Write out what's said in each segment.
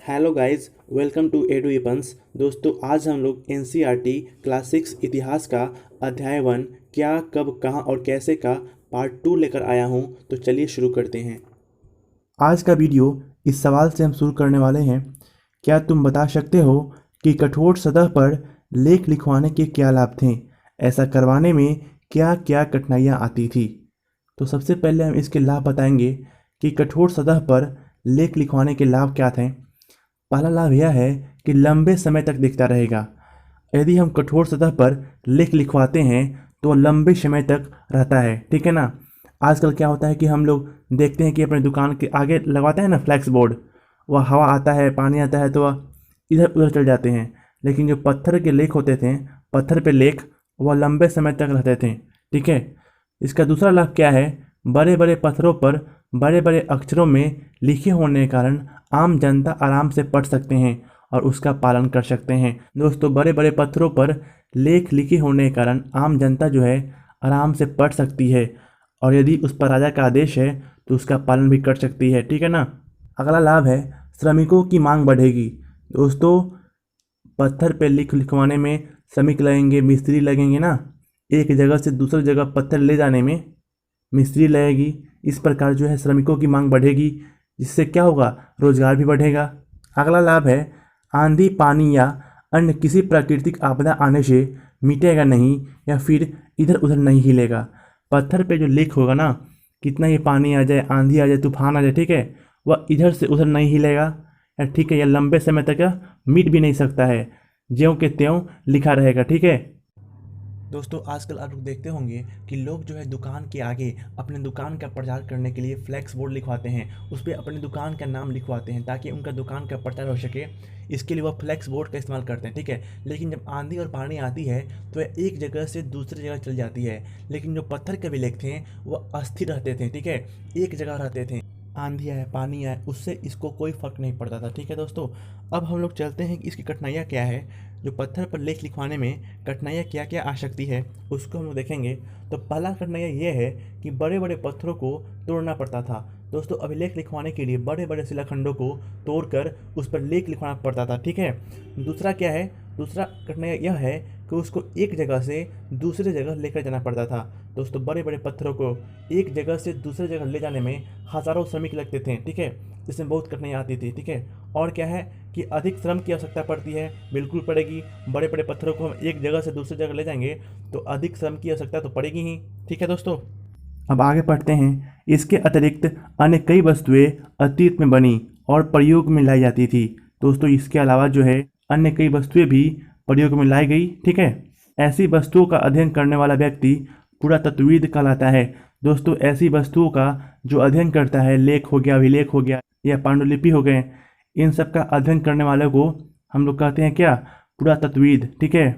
Hello guys, welcome to एडू ईपन्स। दोस्तों, आज हम लोग एनसीईआरटी क्लास 6 इतिहास का अध्याय 1 क्या कब कहाँ और कैसे का पार्ट 2 लेकर आया हूँ। तो चलिए शुरू करते हैं। आज का वीडियो इस सवाल से हम शुरू करने वाले हैं, क्या तुम बता सकते हो कि कठोर सतह पर लेख लिखवाने के क्या लाभ थे? ऐसा करवाने में क्या क्या कठिनाइयाँ आती थी? तो सबसे पहले हम इसके लाभ बताएंगे कि कठोर सतह पर लेख लिखवाने के लाभ क्या थे। पहला लाभ यह है कि लंबे समय तक दिखता रहेगा। यदि हम कठोर सतह पर लेख लिखवाते हैं तो लंबे समय तक रहता है, ठीक है ना। आजकल क्या होता है कि हम लोग देखते हैं कि अपने दुकान के आगे लगवाते हैं ना फ्लैक्स बोर्ड, वह हवा आता है, पानी आता है तो वह इधर उधर चल जाते हैं। लेकिन जो पत्थर के लेख होते थे, पत्थर पे लेख, वह लंबे समय तक रहते थे, ठीक है। इसका दूसरा लाभ क्या है, बड़े बड़े पत्थरों पर बड़े बड़े अक्षरों में लिखे होने के कारण आम जनता आराम से पढ़ सकते हैं और उसका पालन कर सकते हैं। दोस्तों, बड़े बड़े पत्थरों पर लेख लिखे होने के कारण आम जनता जो है आराम से पढ़ सकती है और यदि उस पर राजा का आदेश है तो उसका पालन भी कर सकती है, ठीक है ना। अगला लाभ है श्रमिकों की मांग बढ़ेगी। दोस्तों, पत्थर पे लिखवाने में श्रमिक लगेंगे, मिस्त्री लगेंगे ना। एक जगह से दूसरी जगह पत्थर ले जाने में मिस्त्री लगेगी। इस प्रकार जो है श्रमिकों की मांग बढ़ेगी, जिससे क्या होगा, रोजगार भी बढ़ेगा। अगला लाभ है आंधी, पानी या अन्य किसी प्राकृतिक आपदा आने से मिटेगा नहीं या फिर इधर उधर नहीं हिलेगा। पत्थर पे जो लेख होगा ना, कितना ही पानी आ जाए, आंधी आ जाए, तूफान आ जाए, ठीक है, वह इधर से उधर नहीं हिलेगा या ठीक है, या लंबे समय तक मिट भी नहीं सकता है, ज्यों के त्यों लिखा रहेगा, ठीक है। दोस्तों, आजकल आप लोग देखते होंगे कि लोग जो है दुकान के आगे अपने दुकान का प्रचार करने के लिए फ्लैक्स बोर्ड लिखवाते हैं, उस पर अपनी दुकान का नाम लिखवाते हैं ताकि उनका दुकान का प्रचार हो सके। इसके लिए वह फ्लैक्स बोर्ड का इस्तेमाल करते हैं, ठीक है। लेकिन जब आंधी और पानी आती है तो वह एक जगह से दूसरी जगह चल जाती है। लेकिन जो पत्थर के अभिलेख थे वह अस्थिर रहते थे, ठीक है, एक जगह रहते थे। आंधी आए, पानी आए, उससे इसको कोई फर्क नहीं पड़ता था, ठीक है। दोस्तों, अब हम लोग चलते हैं कि इसकी कठिनाइयाँ क्या है, जो पत्थर पर लेख लिखवाने में कठिनाइयाँ क्या क्या आ सकती है उसको हम लोग देखेंगे। तो पहला कठिनाइयाँ ये है कि बड़े बड़े पत्थरों को तोड़ना पड़ता था। दोस्तों, अभिलेख लिखवाने के लिए बड़े बड़े शिलाखंडों को तोड़कर उस पर लेख लिखवाना पड़ता था, ठीक है। दूसरा क्या है, दूसरा कठिनाई यह है कि उसको एक जगह से दूसरे जगह लेकर जाना पड़ता था। दोस्तों, बड़े बड़े पत्थरों को एक जगह से दूसरे जगह ले जाने में हज़ारों श्रमिक लगते थे, ठीक है, इसमें बहुत कठिनाई आती थी, ठीक है। और क्या है कि अधिक श्रम की आवश्यकता पड़ती है, बिल्कुल पड़ेगी। बड़े बड़े पत्थरों को हम एक जगह से दूसरी जगह ले जाएंगे तो अधिक श्रम की आवश्यकता तो पड़ेगी ही, ठीक है। दोस्तों, अब आगे पढ़ते हैं। इसके अतिरिक्त अन्य कई वस्तुएं अतीत में बनी और प्रयोग में लाई जाती थी। दोस्तों, इसके अलावा जो है अन्य कई वस्तुएं भी प्रयोग में लाई गई, ठीक है। ऐसी वस्तुओं का अध्ययन करने वाला व्यक्ति पुरातत्वविद कहलाता है। दोस्तों, ऐसी वस्तुओं का जो अध्ययन करता है, लेख हो गया, अभिलेख हो गया या पांडुलिपि हो गए, इन सब का अध्ययन करने वाले को हम लोग कहते हैं क्या, पुरातत्वविद, ठीक है।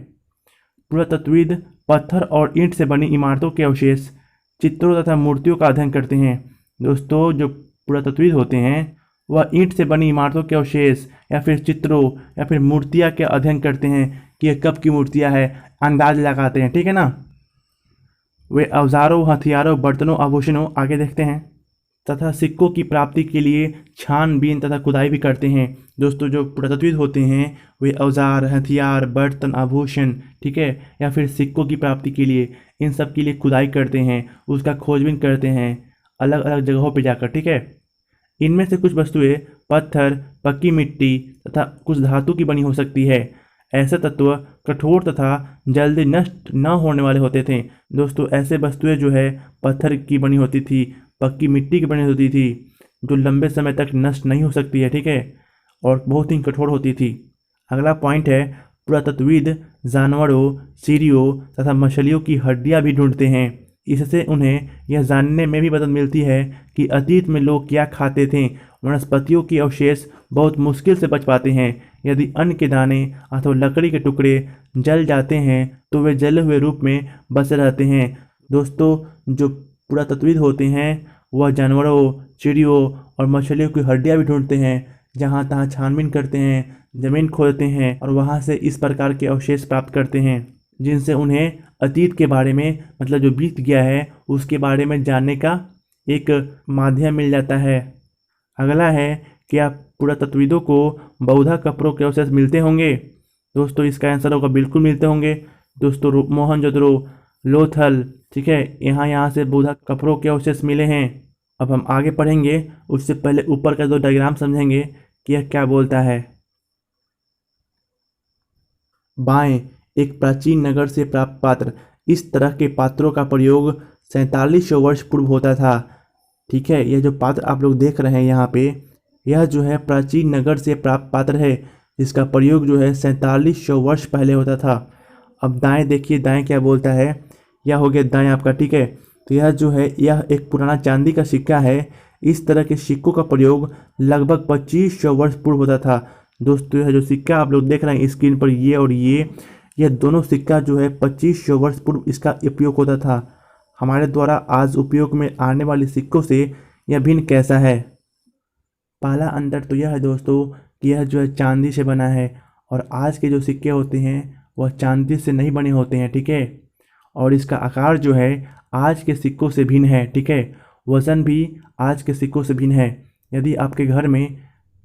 पुरातत्वविद पत्थर और ईंट से बनी इमारतों के अवशेष, चित्रों तथा मूर्तियों का अध्ययन करते हैं। दोस्तों, जो पुरातत्वविद होते हैं वह ईंट से बनी इमारतों के अवशेष या फिर चित्रों या फिर मूर्तियाँ के अध्ययन करते हैं कि ये कब की मूर्तियाँ हैं, अंदाज लगाते हैं, ठीक है ना। वे औजारों, हथियारों, बर्तनों, आभूषणों, आगे देखते हैं, तथा सिक्कों की प्राप्ति के लिए छानबीन तथा खुदाई भी करते हैं। दोस्तों, जो पुरातत्वविद होते हैं वे औजार, हथियार, बर्तन, आभूषण, ठीक है, या फिर सिक्कों की प्राप्ति के लिए इन सब के लिए खुदाई करते हैं, उसका खोजबीन करते हैं अलग अलग जगहों पर जाकर, ठीक है। इनमें से कुछ वस्तुएं पत्थर, पक्की मिट्टी तथा कुछ धातु की बनी हो सकती है। ऐसे तत्व कठोर तथा जल्दी नष्ट न होने वाले होते थे। दोस्तों, ऐसे वस्तुएं जो है पत्थर की बनी होती थी, पक्की मिट्टी की बनी होती थी, जो लंबे समय तक नष्ट नहीं हो सकती है, ठीक है, और बहुत ही कठोर होती थी। अगला पॉइंट है, पुरातत्वविद जानवरों, सीरियों तथा मछलियों की हड्डियां भी ढूंढते हैं। इससे उन्हें यह जानने में भी मदद मिलती है कि अतीत में लोग क्या खाते थे। वनस्पतियों के अवशेष बहुत मुश्किल से बच पाते हैं। यदि अन्न के दाने अथवा लकड़ी के टुकड़े जल जाते हैं तो वे जले हुए रूप में बचे रहते हैं। दोस्तों, जो पुरातत्वविद होते हैं वह जानवरों, चिड़ियों और मछलियों की हड्डियां भी ढूंढते हैं, जहाँ तहाँ छानबीन करते हैं, जमीन खोदते हैं और वहाँ से इस प्रकार के अवशेष प्राप्त करते हैं, जिनसे उन्हें अतीत के बारे में, मतलब जो बीत गया है उसके बारे में जानने का एक माध्यम मिल जाता है। अगला है कि आप पुरातत्वविदों को बौद्ध कपड़ों के अवशेष मिलते होंगे? दोस्तों इसका आंसर होगा बिल्कुल मिलते होंगे। दोस्तों मोहनजोदड़ो, लोथल, ठीक है, यहाँ से बौद्ध कपड़ों के अवशेष मिले हैं। अब हम आगे पढ़ेंगे, उससे पहले ऊपर का 2 डायग्राम समझेंगे कि यह क्या बोलता है। बाएं, एक प्राचीन नगर से प्राप्त पात्र। इस तरह के पात्रों का प्रयोग 4700 वर्ष पूर्व होता था। ठीक है, यह जो पात्र आप लोग देख रहे हैं यहाँ पे, यह जो है प्राचीन नगर से प्राप्त पात्र है, जिसका प्रयोग जो है 4700 वर्ष पहले होता था। अब दाएं देखिए, दाएं क्या बोलता है, यह हो गया दाएं आपका, ठीक है। तो यह जो है यह एक पुराना चांदी का सिक्का है। इस तरह के सिक्कों का प्रयोग लगभग 2500 वर्ष पूर्व होता था। दोस्तों यह जो सिक्का आप लोग देख रहे हैं स्क्रीन पर, ये और यह दोनों सिक्का जो है 2500 वर्ष पूर्व इसका उपयोग होता था। हमारे द्वारा आज उपयोग में आने वाले सिक्कों से यह भिन्न कैसा है? पहला अंतर तो यह है दोस्तों कि यह जो है चांदी से बना है, और आज के जो सिक्के होते हैं वह चांदी से नहीं बने होते हैं, ठीक है। और इसका आकार जो है आज के सिक्कों से भिन्न है, ठीक है। वज़न भी आज के सिक्कों से भिन्न है। यदि आपके घर में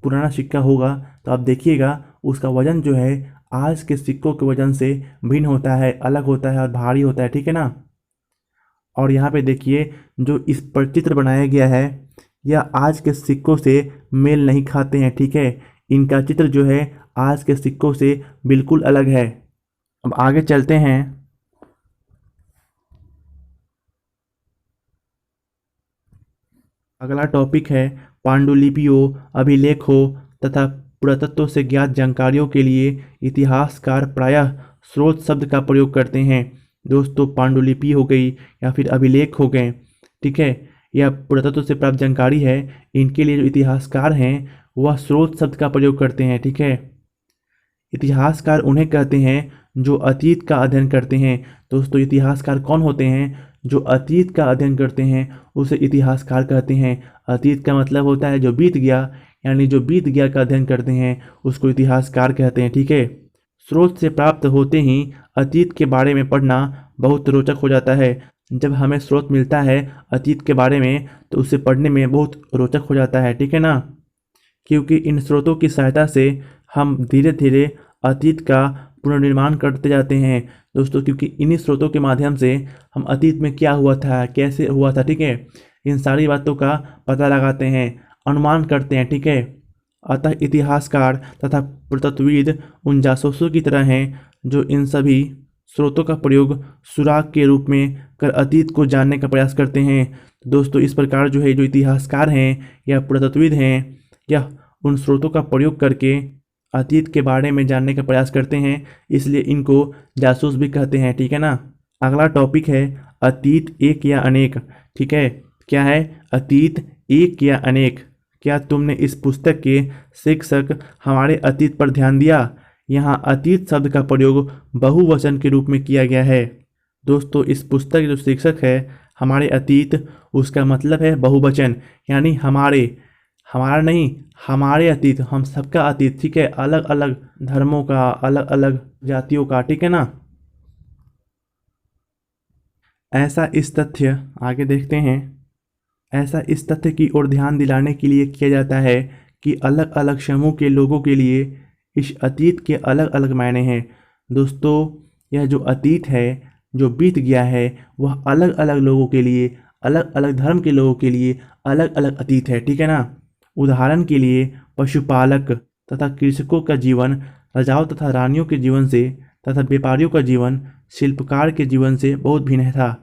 पुराना सिक्का होगा तो आप देखिएगा उसका वज़न जो है आज के सिक्कों के वज़न से भिन्न होता है, अलग होता है और भारी होता है, ठीक है ना। और यहाँ पे देखिए जो इस पर चित्र बनाया गया है यह आज के सिक्कों से मेल नहीं खाते हैं, ठीक है। इनका चित्र जो है आज के सिक्कों से बिल्कुल अलग है। अब आगे चलते हैं। अगला टॉपिक है पांडुलिपियों, अभिलेखों तथा पुरातत्व से ज्ञात जानकारियों के लिए इतिहासकार प्रायः स्रोत शब्द का प्रयोग करते हैं। दोस्तों पांडुलिपि हो गई या फिर अभिलेख हो गए, ठीक है, या पुरातत्व से प्राप्त जानकारी है, इनके लिए जो इतिहासकार हैं वह स्रोत शब्द का प्रयोग करते हैं, ठीक है। इतिहासकार उन्हें कहते हैं जो अतीत का अध्ययन करते हैं। दोस्तों इतिहासकार कौन होते हैं? जो अतीत का अध्ययन करते हैं उसे इतिहासकार कहते हैं। अतीत का मतलब होता है जो बीत गया, यानी जो बीत गया का अध्ययन करते हैं उसको इतिहासकार कहते हैं, ठीक है। स्रोत से प्राप्त होते ही अतीत के बारे में पढ़ना बहुत रोचक हो जाता है। जब हमें स्रोत मिलता है अतीत के बारे में तो उसे पढ़ने में बहुत रोचक हो जाता है, ठीक है ना। क्योंकि इन स्रोतों की सहायता से हम धीरे धीरे अतीत का पुनर्निर्माण करते जाते हैं दोस्तों, क्योंकि इन्हीं स्रोतों के माध्यम से हम अतीत में क्या हुआ था, कैसे हुआ था, ठीक है, इन सारी बातों का पता लगाते हैं, अनुमान करते हैं, ठीक है। अतः इतिहासकार तथा पुरातत्वविद उन जासूसों की तरह हैं जो इन सभी स्रोतों का प्रयोग सुराग के रूप में कर अतीत को जानने का प्रयास करते हैं। दोस्तों इस प्रकार जो है जो इतिहासकार हैं या पुरातत्वविद हैं यह उन स्रोतों का प्रयोग करके अतीत के बारे में जानने का प्रयास करते हैं, इसलिए इनको जासूस भी कहते हैं, ठीक है ना। अगला टॉपिक है अतीत एक या अनेक, ठीक है। क्या है? अतीत एक या अनेक। क्या तुमने इस पुस्तक के शीर्षक हमारे अतीत पर ध्यान दिया? यहाँ अतीत शब्द का प्रयोग बहुवचन के रूप में किया गया है। दोस्तों इस पुस्तक जो शीर्षक है हमारे अतीत, उसका मतलब है बहुवचन, यानी हमारे, हमारा नहीं, हमारे अतीत, हम सबका अतीत, ठीक है, अलग अलग धर्मों का, अलग अलग जातियों का, ठीक है ना। ऐसा इस तथ्य, आगे देखते हैं, ऐसा इस तथ्य की ओर ध्यान दिलाने के लिए किया जाता है कि अलग अलग समूह के लोगों के लिए इस अतीत के अलग अलग मायने हैं। दोस्तों यह जो अतीत है, जो बीत गया है, वह अलग अलग लोगों के लिए, अलग अलग धर्म के लोगों के लिए अलग अलग अतीत है, ठीक है ना। उदाहरण के लिए पशुपालक तथा कृषकों का जीवन राजाओं तथा रानियों के जीवन से तथा व्यापारियों का जीवन शिल्पकार के जीवन से बहुत भिन्न था।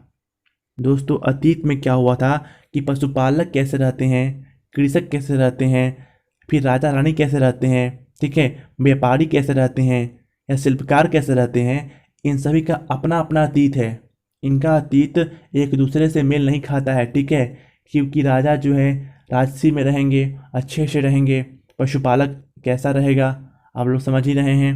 दोस्तों अतीत में क्या हुआ था कि पशुपालक कैसे रहते हैं, कृषक कैसे रहते हैं, फिर राजा रानी कैसे रहते हैं, ठीक है, व्यापारी कैसे रहते हैं या शिल्पकार कैसे रहते हैं, इन सभी का अपना अपना अतीत है। इनका अतीत एक दूसरे से मेल नहीं खाता है, ठीक है, क्योंकि राजा जो है राजसी में रहेंगे, अच्छे से रहेंगे, पशुपालक कैसा रहेगा आप लोग समझ ही रहे हैं,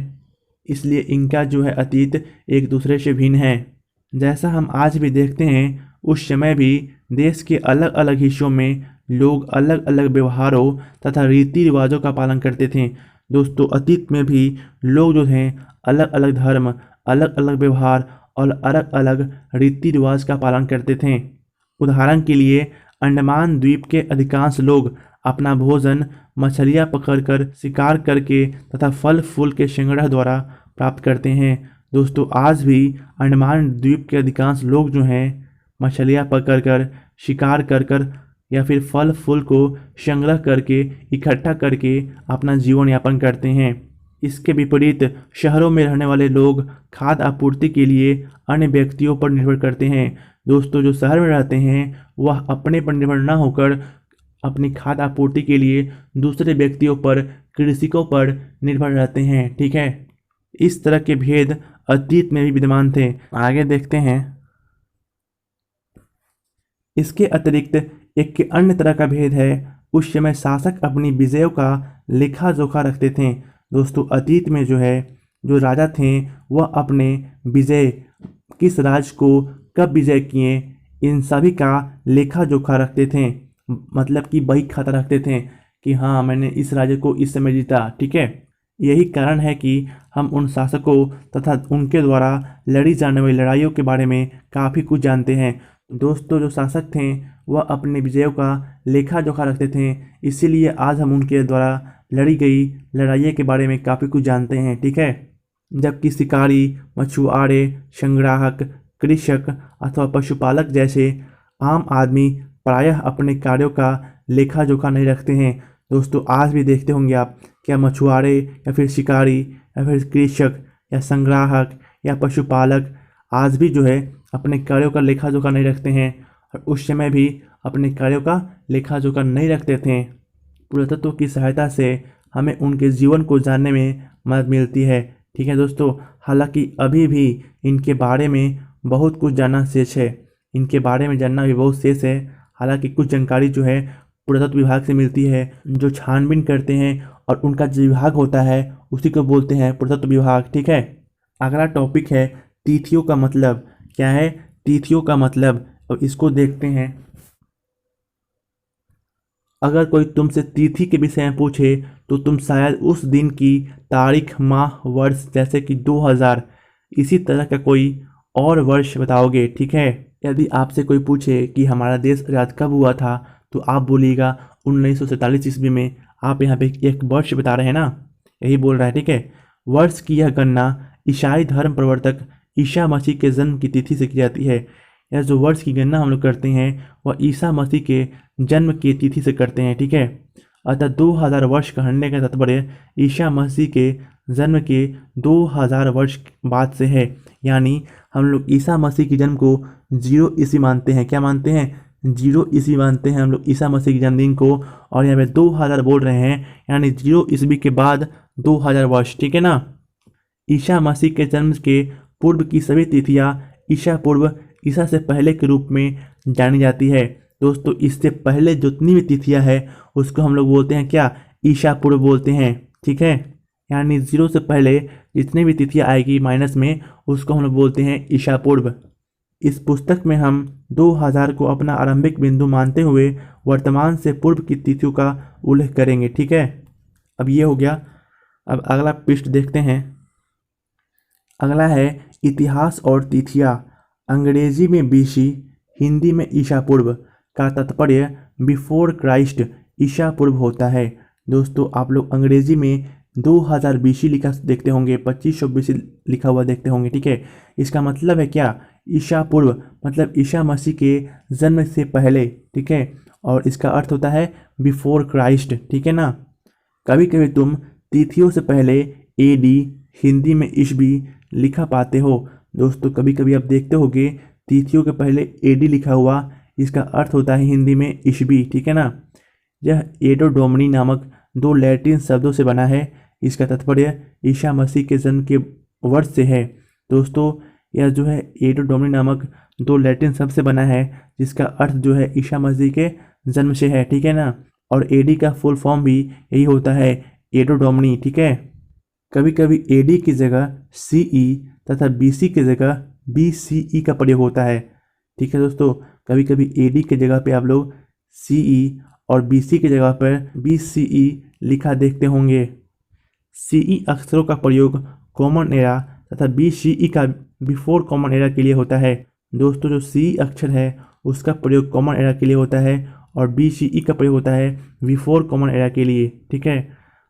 इसलिए इनका जो है अतीत एक दूसरे से भिन्न है। जैसा हम आज भी देखते हैं उस समय भी देश के अलग अलग हिस्सों में लोग अलग अलग व्यवहारों तथा रीति रिवाजों का पालन करते थे। दोस्तों अतीत में भी लोग जो हैं अलग अलग धर्म, अलग अलग व्यवहार और अलग अलग रीति रिवाज का पालन करते थे। उदाहरण के लिए अंडमान द्वीप के अधिकांश लोग अपना भोजन मछलियाँ पकड़कर, शिकार करके तथा फल फूल के संग्रह द्वारा प्राप्त करते हैं। दोस्तों आज भी अंडमान द्वीप के अधिकांश लोग जो हैं मछलियाँ पकड़कर, शिकार कर या फिर फल फूल को संग्रह करके, इकट्ठा करके अपना जीवन यापन करते हैं। इसके विपरीत शहरों में रहने वाले लोग खाद्य आपूर्ति के लिए अन्य व्यक्तियों पर निर्भर करते हैं। दोस्तों जो शहर में रहते हैं वह अपने पर निर्भर न होकर अपनी खाद्य आपूर्ति के लिए दूसरे व्यक्तियों पर, कृषकों पर निर्भर रहते हैं। ठीक है, इस तरह के भेद अतीत में भी विद्यमान थे। आगे देखते हैं। इसके अतिरिक्त एक अन्य तरह का भेद है, उस समय शासक अपनी विजयों का लेखा जोखा रखते थे। दोस्तों अतीत में जो है जो राजा थे वह अपने विजय, किस राज्य को कब विजय किए, इन सभी का लेखा जोखा रखते थे। मतलब कि बही खाता रखते थे कि हाँ मैंने इस राज्य को इस समय जीता। ठीक है, यही कारण है कि हम उन शासकों तथा उनके द्वारा लड़ी जाने वाली लड़ाइयों के बारे में काफ़ी कुछ जानते हैं। दोस्तों जो शासक थे वह अपने विजयों का लेखा जोखा रखते थे, इसीलिए आज हम उनके द्वारा लड़ी गई लड़ाइयों के बारे में काफ़ी कुछ जानते हैं। ठीक है, जबकि शिकारी, मछुआरे, संग्राहक, कृषक अथवा पशुपालक जैसे आम आदमी प्रायः अपने कार्यों का लेखा जोखा नहीं रखते हैं। दोस्तों आज भी देखते होंगे आप, क्या मछुआरे या फिर शिकारी या फिर कृषक या संग्राहक या पशुपालक आज भी जो है अपने कार्यों का लेखा जोखा नहीं रखते हैं, और उस समय भी अपने कार्यों का लेखा जोखा नहीं रखते थे। पुरातत्व की सहायता से हमें उनके जीवन को जानने में मदद मिलती है। ठीक है दोस्तों, हालांकि अभी भी इनके बारे में बहुत कुछ जानना शेष है, इनके बारे में जानना भी बहुत शेष है। हालांकि कुछ जानकारी जो है पुरातत्व विभाग से मिलती है, जो छानबीन करते हैं और उनका जो विभाग होता है उसी को बोलते हैं पुरातत्व विभाग। ठीक है, अगला टॉपिक है तिथियों का मतलब। क्या है तिथियों का मतलब, और इसको देखते हैं। अगर कोई तुमसे तिथि के विषय में पूछे तो तुम शायद उस दिन की तारीख, माह, वर्ष जैसे कि 2000 इसी तरह का कोई और वर्ष बताओगे। ठीक है, यदि आपसे कोई पूछे कि हमारा देश आज़ाद कब हुआ था तो आप बोलिएगा 1947 ईस्वी में। आप यहाँ पे एक वर्ष बता रहे हैं ना, यही बोल रहा है। ठीक है, वर्ष की यह गणना ईसाई धर्म प्रवर्तक ईसा मसीह के जन्म की तिथि से की जाती है। यह जो वर्ष की गणना हम लोग करते हैं वह ईसा मसीह के जन्म की तिथि से करते हैं। ठीक है, अतः 2000 वर्ष कहने का तात्पर्य ईसा मसीह के जन्म के 2000 वर्ष बाद से है। यानी हम लोग ईसा मसीह के जन्म को 0 ईस्वी मानते हैं। क्या मानते हैं? 0 ईस्वी मानते हैं हम लोग ईसा मसीह के जन्मदिन को, और यहाँ पे 2000 बोल रहे हैं, यानी 0 ईस्वी के बाद 2000 वर्ष। ठीक है ना। ईसा मसीह के जन्म के पूर्व की सभी तिथियाँ ईसा पूर्व, ईसा से पहले के रूप में जानी जाती है। दोस्तों इससे पहले जितनी भी तिथियाँ है उसको हम लोग बोलते हैं क्या? ईसा पूर्व बोलते हैं। ठीक है, यानी 0 से पहले जितनी भी तिथियाँ आएगी माइनस में उसको हम लोग बोलते हैं ईसा पूर्व। इस पुस्तक में हम 2000 को अपना आरंभिक बिंदु मानते हुए वर्तमान से पूर्व की तिथियों का उल्लेख करेंगे। ठीक है, अब ये हो गया। अब अगला पृष्ठ देखते हैं। अगला है इतिहास और तिथियाँ। अंग्रेजी में बीसी, हिंदी में ईसा पूर्व का तात्पर्य बिफोर क्राइस्ट, ईसा पूर्व होता है। दोस्तों आप लोग अंग्रेजी में 2000 बीसी लिखा देखते होंगे, 2500 बीसी लिखा हुआ देखते होंगे। ठीक है, इसका मतलब है क्या? ईसा पूर्व, मतलब ईसा मसीह के जन्म से पहले। ठीक है, और इसका अर्थ होता है बिफोर क्राइस्ट। ठीक है ना। कभी कभी तुम तिथियों से पहले एडी, हिंदी में ईस्वी लिखा पाते हो। दोस्तों कभी कभी आप देखते होगे तिथियों के पहले एडी लिखा हुआ, इसका अर्थ होता है हिंदी में ईस्वी। ठीक है ना। यह एडो डोमिनी नामक 2 लैटिन शब्दों से बना है। इसका तात्पर्य ईसा मसीह के जन्म के वर्ष से है। दोस्तों यह जो है एडो डोमिनी नामक 2 लैटिन शब्द से बना है, जिसका अर्थ जो है ईसा मसीह के जन्म से है। ठीक है ना। और एडी का फुल फॉर्म भी यही होता है, एडो डोमिनी। ठीक है, कभी कभी एडी की जगह सीई तथा बीसी की जगह बीसीई का प्रयोग होता है। ठीक है दोस्तों, कभी कभी एडी के जगह पे आप लोग सीई और बीसी की जगह पर बीसीई लिखा देखते होंगे। सीई अक्षरों का प्रयोग कॉमन एरा तथा बीसीई का बिफोर कॉमन एरा के लिए होता है। दोस्तों जो सी अक्षर है उसका प्रयोग कॉमन एरा के लिए होता है, और BCE का प्रयोग होता है बिफोर कॉमन एरा के लिए। ठीक है,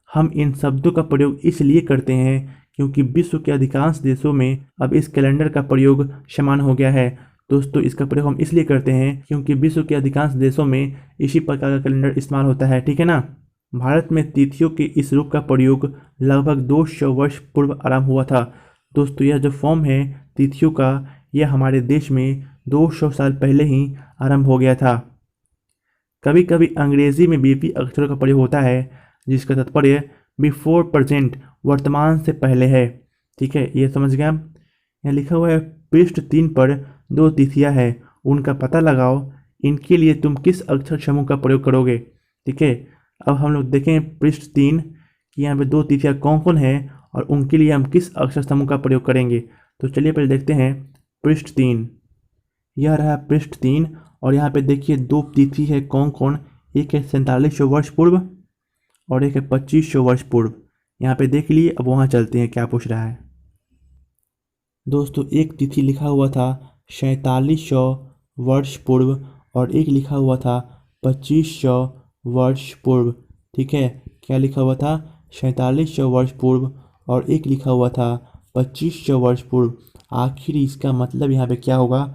हम इन शब्दों का प्रयोग इसलिए करते हैं क्योंकि विश्व के अधिकांश देशों में अब इस कैलेंडर का प्रयोग समान हो गया है। दोस्तों, इसका प्रयोग हम इसलिए करते हैं क्योंकि विश्व के अधिकांश देशों में इसी प्रकार का कैलेंडर इस्तेमाल होता है। ठीक है ना। भारत में तिथियों के इस रूप का प्रयोग लगभग 200 वर्ष पूर्व आरंभ हुआ था। दोस्तों, यह जो फॉर्म है तिथियों का, यह हमारे देश में 200 साल पहले ही आरंभ हो गया था। कभी कभी अंग्रेजी में बीपी अक्षरों का प्रयोग होता है जिसका तात्पर्य बिफोर प्रेजेंट, वर्तमान से पहले है। ठीक है, ये समझ गए आप। यहाँ लिखा हुआ है पृष्ठ 3 पर 2 तिथियां हैं, उनका पता लगाओ, इनके लिए तुम किस अक्षर समूह का प्रयोग करोगे। ठीक है, अब हम लोग देखें पृष्ठ 3 कि यहाँ पे 2 तिथियां कौन कौन है और उनके लिए हम किस अक्षर समूह का प्रयोग करेंगे। तो चलिए पहले देखते हैं पृष्ठ 3। यह रहा पृष्ठ 3 और यहाँ पे देखिए 2 तिथि है कौन कौन, एक है 4700 वर्ष पूर्व और एक है 2500 वर्ष पूर्व। यहाँ पे देख लिए, अब वहाँ चलते हैं क्या पूछ रहा है। दोस्तों, एक तिथि लिखा हुआ था 4700 वर्ष पूर्व और एक लिखा हुआ था 2500 वर्ष पूर्व। ठीक है, क्या लिखा हुआ था 4700 वर्ष पूर्व और एक लिखा हुआ था 2500 वर्ष पूर्व। आखिर इसका मतलब यहाँ पे क्या होगा।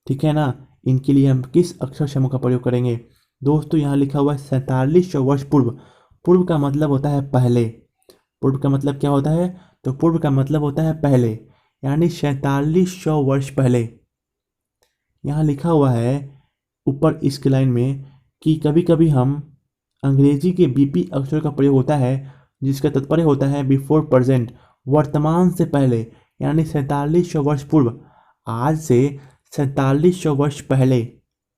ठीक है ना, इनके लिए हम किस अक्षर समूह का प्रयोग करेंगे। दोस्तों, यहाँ लिखा हुआ है 4700 वर्ष पूर्व। पूर्व का मतलब होता है पहले। पूर्व का मतलब क्या होता है, तो पूर्व का मतलब होता है पहले, यानी 4700 वर्ष पहले। यहाँ लिखा हुआ है ऊपर इसके लाइन में कि कभी कभी हम अंग्रेजी के बीपी अक्षर का प्रयोग होता है जिसका तात्पर्य होता है बिफोर प्रेजेंट, वर्तमान से पहले, यानी 4700 वर्ष पूर्व, आज से 4700 वर्ष पहले।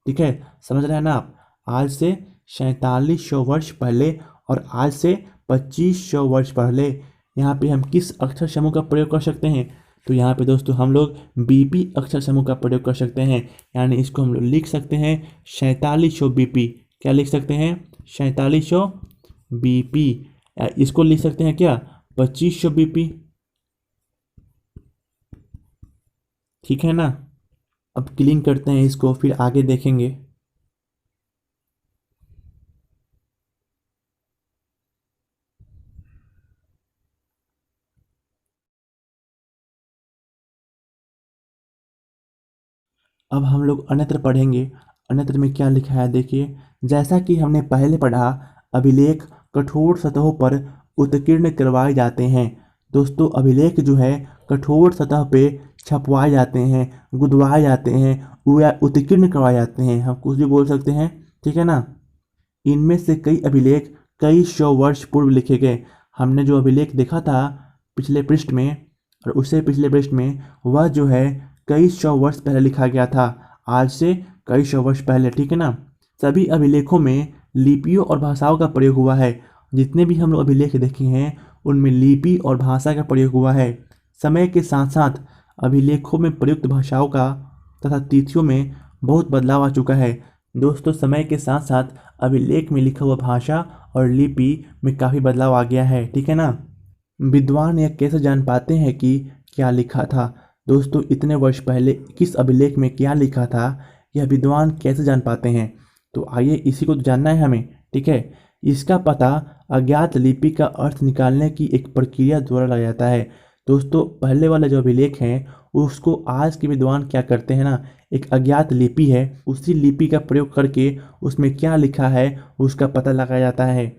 ठीक है, समझ रहे हैं ना आप। आज से 4700 वर्ष पहले और आज से 2500 वर्ष पहले यहाँ पे हम किस अक्षर समूह का प्रयोग कर सकते हैं। तो यहाँ पे दोस्तों हम लोग बीपी अक्षर समूह का प्रयोग कर सकते हैं, यानी इसको हम लोग लिख सकते हैं 4700 बीपी। क्या लिख सकते हैं, 4700 बीपी। इसको लिख सकते हैं क्या, 2500 बीपी। ठीक है ना। अब क्लीन करते हैं इसको, फिर आगे देखेंगे। अब हम लोग अन्यत्र पढ़ेंगे। अन्यत्र में क्या लिखा है देखिए। जैसा कि हमने पहले पढ़ा, अभिलेख कठोर सतहों पर उत्कीर्ण करवाए जाते हैं। दोस्तों, अभिलेख जो है कठोर सतह पे छपवाए जाते हैं, गुदवाए जाते हैं या उत्कीर्ण करवाए जाते हैं, हम कुछ भी बोल सकते हैं। ठीक है ना। इनमें से कई अभिलेख कई सौ वर्ष पूर्व लिखे गए। हमने जो अभिलेख देखा था पिछले पृष्ठ में और उससे पिछले पृष्ठ में, वह जो है कई सौ वर्ष पहले लिखा गया था, आज से कई सौ वर्ष पहले। ठीक है ना। सभी अभिलेखों में लिपियों और भाषाओं का प्रयोग हुआ है। जितने भी हम लोग अभिलेख देखे हैं उनमें लिपि और भाषा का प्रयोग हुआ है। समय के साथ साथ अभिलेखों में प्रयुक्त भाषाओं का तथा तिथियों में बहुत बदलाव आ चुका है। दोस्तों, समय के साथ साथ अभिलेख में लिखा हुआ भाषा और लिपि में काफ़ी बदलाव आ गया है। ठीक है ना। विद्वान यह कैसे जान पाते हैं कि क्या लिखा था। दोस्तों, इतने वर्ष पहले किस अभिलेख में क्या लिखा था, यह विद्वान कैसे जान पाते हैं। तो आइए इसी को जानना है हमें। ठीक है, इसका पता अज्ञात लिपि का अर्थ निकालने की एक प्रक्रिया द्वारा लगाया जाता है। दोस्तों, पहले वाला जो अभिलेख है उसको आज के विद्वान क्या करते हैं ना, एक अज्ञात लिपि है, उसी लिपि का प्रयोग करके उसमें क्या लिखा है उसका पता लगाया जाता है।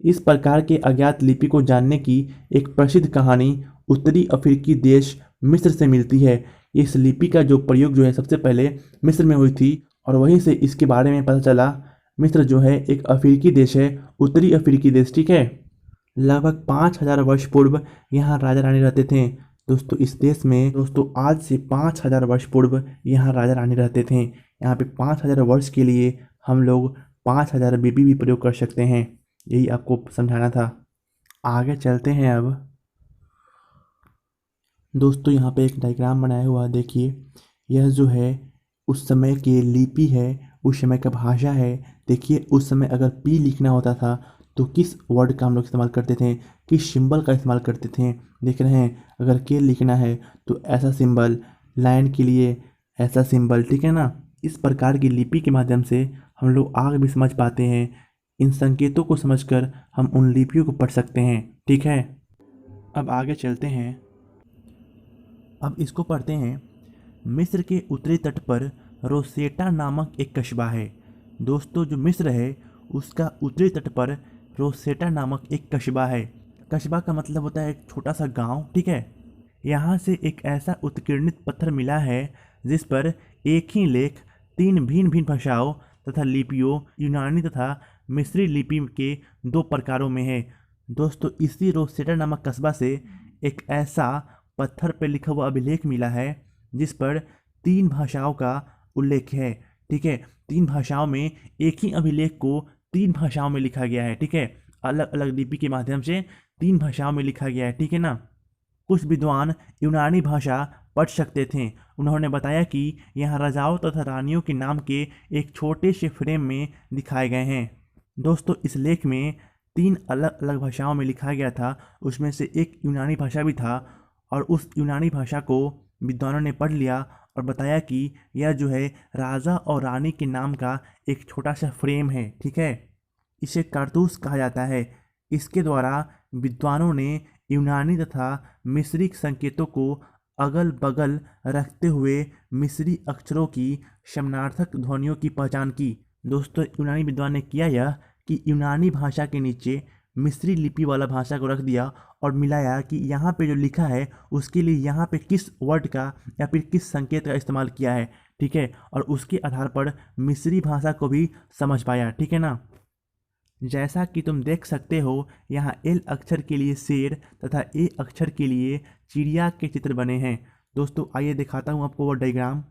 इस प्रकार के अज्ञात लिपि को जानने की एक प्रसिद्ध कहानी उत्तरी अफ्रीकी देश मिस्र से मिलती है। इस लिपि का जो प्रयोग जो है सबसे पहले मिस्र में हुई थी और वहीं से इसके बारे में पता चला। मिस्र जो है एक अफ्रीकी देश है, उत्तरी अफ्रीकी देश। ठीक है। लगभग 5000 वर्ष पूर्व यहाँ राजा रानी रहते थे। दोस्तों, इस देश में दोस्तों आज से 5000 वर्ष पूर्व यहाँ राजा रानी रहते थे। यहाँ पे 5000 वर्ष के लिए हम लोग 5000 बीबी भी प्रयोग कर सकते हैं। यही आपको समझाना था। आगे चलते हैं अब। दोस्तों, यहाँ पे एक डायग्राम बनाया हुआ देखिए। यह जो है उस समय की लिपि है, उस समय का भाषा है। देखिए, उस समय अगर पी लिखना होता था तो किस वर्ड का हम लोग इस्तेमाल करते थे, किस सिंबल का इस्तेमाल करते थे। देख रहे हैं, अगर के लिखना है तो ऐसा सिंबल, लाइन के लिए ऐसा सिंबल। ठीक है ना। इस प्रकार की लिपि के माध्यम से हम लोग आगे भी समझ पाते हैं। इन संकेतों को समझकर हम उन लिपियों को पढ़ सकते हैं। ठीक है, अब आगे चलते हैं। अब इसको पढ़ते हैं। मिस्र के उत्तरी तट पर रोसेटा नामक एक कस्बा है। दोस्तों, जो मिस्र है उसका उत्तरी तट पर रोसेटा नामक एक कस्बा है। कस्बा का मतलब होता है एक छोटा सा गांव। ठीक है, यहाँ से एक ऐसा उत्कीर्णित पत्थर मिला है जिस पर एक ही लेख तीन भिन्न भिन्न भाषाओं तथा लिपियों, यूनानी तथा मिस्री लिपि के दो प्रकारों में है। दोस्तों, इसी रोसेटा नामक कस्बा से एक ऐसा पत्थर पर लिखा हुआ अभिलेख मिला है जिस पर तीन भाषाओं का उल्लेख है। ठीक है, तीन भाषाओं में एक ही अभिलेख को तीन भाषाओं में लिखा गया है। ठीक है, अलग अलग लिपि के माध्यम से तीन भाषाओं में लिखा गया है। ठीक है ना। कुछ विद्वान यूनानी भाषा पढ़ सकते थे। उन्होंने बताया कि यहाँ राजाओं तथा रानियों के नाम के एक छोटे से फ्रेम में दिखाए गए हैं। दोस्तों, इस लेख में तीन अलग अलग भाषाओं में लिखा गया था, उसमें से एक यूनानी भाषा भी था। और उस यूनानी भाषा को विद्वानों ने पढ़ लिया और बताया कि यह जो है राजा और रानी के नाम का एक छोटा सा फ्रेम है। ठीक है, इसे कारतूस कहा जाता है। इसके द्वारा विद्वानों ने यूनानी तथा मिस्री संकेतों को अगल बगल रखते हुए मिस्री अक्षरों की समानार्थक ध्वनियों की पहचान की। दोस्तों, यूनानी विद्वान ने किया यह कि यूनानी भाषा के नीचे मिस्री लिपि वाला भाषा को रख दिया और मिलाया कि यहाँ पे जो लिखा है उसके लिए यहाँ पे किस वर्ड का या फिर किस संकेत का इस्तेमाल किया है। ठीक है, और उसके आधार पर मिस्री भाषा को भी समझ पाया। ठीक है ना। जैसा कि तुम देख सकते हो, यहाँ एल अक्षर के लिए शेर तथा ए अक्षर के लिए चिड़िया के चित्र बने हैं। दोस्तों, आइए दिखाता हूँ आपको वो डायग्राम।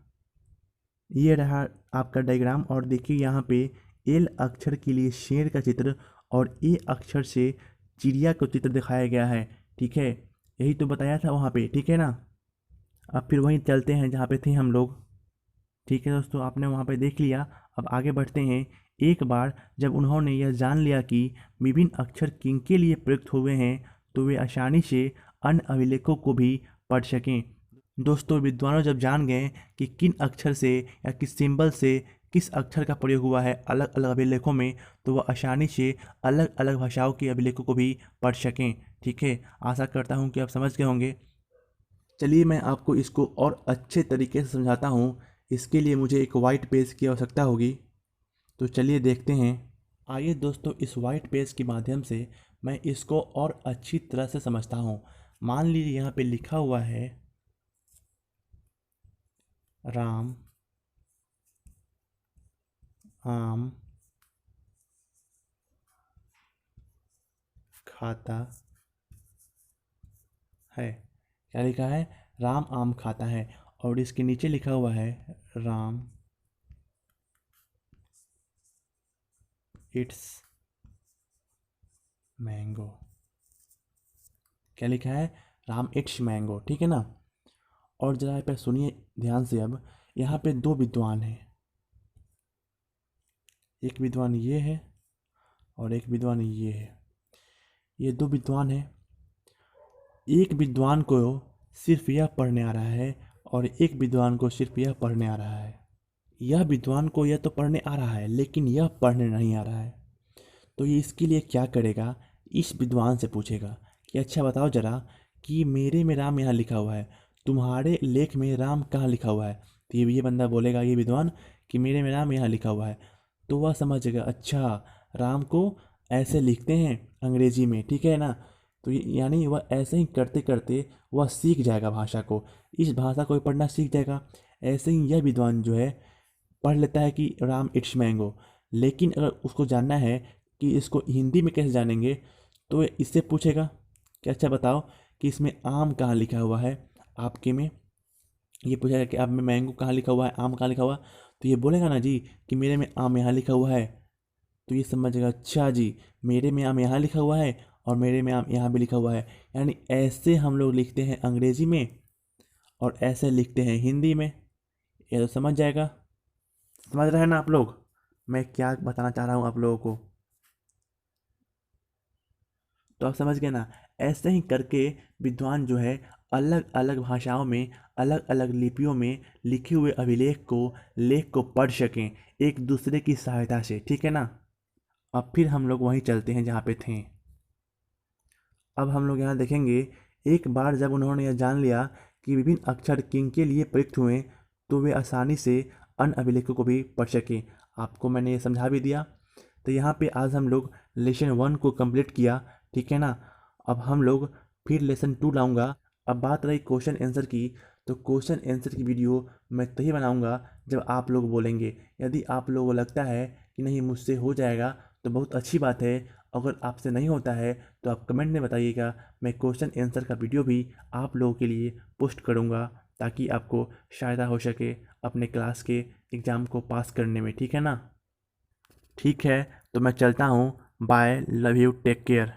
ये रहा आपका डायग्राम और देखिए यहाँ पे एल अक्षर के लिए शेर का चित्र और ए अक्षर से चिड़िया का चित्र दिखाया गया है। ठीक है, यही तो बताया था वहाँ पे। ठीक है ना। अब फिर वहीं चलते हैं जहाँ पे थे हम लोग। ठीक है दोस्तों, आपने वहाँ पे देख लिया। अब आगे बढ़ते हैं। एक बार जब उन्होंने यह जान लिया कि विभिन्न अक्षर किनके लिए प्रयुक्त हुए हैं तो वे आसानी से अन्य अभिलेखों को भी पढ़ सकें। दोस्तों, विद्वानों जब जान गए कि किन अक्षर से या किस सिंबल से किस अक्षर का प्रयोग हुआ है अलग अलग अभिलेखों में, तो वह आसानी से अलग अलग भाषाओं के अभिलेखों को भी पढ़ सकें। ठीक है, आशा करता हूँ कि आप समझ गए होंगे। चलिए मैं आपको इसको और अच्छे तरीके से समझाता हूँ। इसके लिए मुझे एक वाइट पेज की आवश्यकता होगी, तो चलिए देखते हैं। आइए दोस्तों, इस वाइट पेज के माध्यम से मैं इसको और अच्छी तरह से समझता हूँ। मान लीजिए यहाँ पे लिखा हुआ है राम आम खाता है। क्या लिखा है? राम आम खाता है। और इसके नीचे लिखा हुआ है राम इट्स मैंगो। क्या लिखा है? Ram it's mango. ठीक है ना। और जरा पे सुनिए ध्यान से। अब यहाँ पे दो विद्वान हैं, एक विद्वान ये है और एक विद्वान ये है। ये दो विद्वान हैं। एक विद्वान को सिर्फ यह पढ़ने आ रहा है और एक विद्वान को सिर्फ यह पढ़ने आ रहा है। यह विद्वान को यह तो पढ़ने आ रहा है लेकिन यह पढ़ने नहीं आ रहा है। तो ये इसके लिए क्या करेगा? इस विद्वान से पूछेगा कि अच्छा बताओ जरा कि मेरे में राम यहाँ लिखा हुआ है, तुम्हारे लेख में राम कहाँ लिखा हुआ है? तो ये बंदा बोलेगा, ये विद्वान, कि मेरे में राम यहाँ लिखा हुआ है। तो वह समझेगा अच्छा राम को ऐसे लिखते हैं अंग्रेजी में। ठीक है ना। तो यानी वह ऐसे ही करते करते वह सीख जाएगा भाषा को, इस भाषा को पढ़ना सीख जाएगा। ऐसे ही यह विद्वान जो है पढ़ लेता है कि राम इट्स मैंगो, लेकिन अगर उसको जानना है कि इसको हिंदी में कैसे जानेंगे, तो इससे पूछेगा कि अच्छा बताओ कि इसमें आम कहाँ लिखा हुआ है आपके में। ये पूछेगा कि आप में मैंगो कहाँ लिखा हुआ है, आम कहाँ लिखा हुआ है। तो ये बोलेगा ना जी कि मेरे में आम यहाँ लिखा हुआ है। तो ये समझेगा अच्छा जी मेरे में आम यहाँ लिखा हुआ है और मेरे में आम यहाँ भी लिखा हुआ है। यानी ऐसे हम लोग लिखते हैं अंग्रेजी में और ऐसे लिखते हैं हिंदी में। ये तो समझ जाएगा। समझ रहे हैं ना आप लोग मैं क्या बताना चाह रहा हूँ आप लोगों को? तो आप समझ गए ना। ऐसे ही करके विद्वान जो है अलग अलग भाषाओं में, अलग अलग लिपियों में लिखे हुए अभिलेख को, लेख को पढ़ सकें एक दूसरे की सहायता से। ठीक है ना। अब फिर हम लोग वहीं चलते हैं जहाँ पे थे। अब हम लोग यहाँ देखेंगे, एक बार जब उन्होंने यह जान लिया कि विभिन्न अक्षर किनके लिए प्रयुक्त हुए, तो वे आसानी से अन्य अभिलेखों को भी पढ़ सकें। आपको मैंने ये समझा भी दिया। तो यहाँ पे आज हम लोग लेसन 1 को कंप्लीट किया। ठीक है ना। अब हम लोग फिर लेसन 2 लाऊंगा। अब बात रही क्वेश्चन आंसर की, तो क्वेश्चन आंसर की वीडियो मैं तभी बनाऊंगा जब आप लोग बोलेंगे। यदि आप लोगों को लगता है कि नहीं मुझसे हो जाएगा तो बहुत अच्छी बात है। अगर आपसे नहीं होता है तो आप कमेंट में बताइएगा, मैं क्वेश्चन आंसर का वीडियो भी आप लोगों के लिए पोस्ट करूँगा, ताकि आपको फ़ायदा हो सके अपने क्लास के एग्ज़ाम को पास करने में। ठीक है ना। ठीक है, तो मैं चलता हूँ। Bye, love you, take care.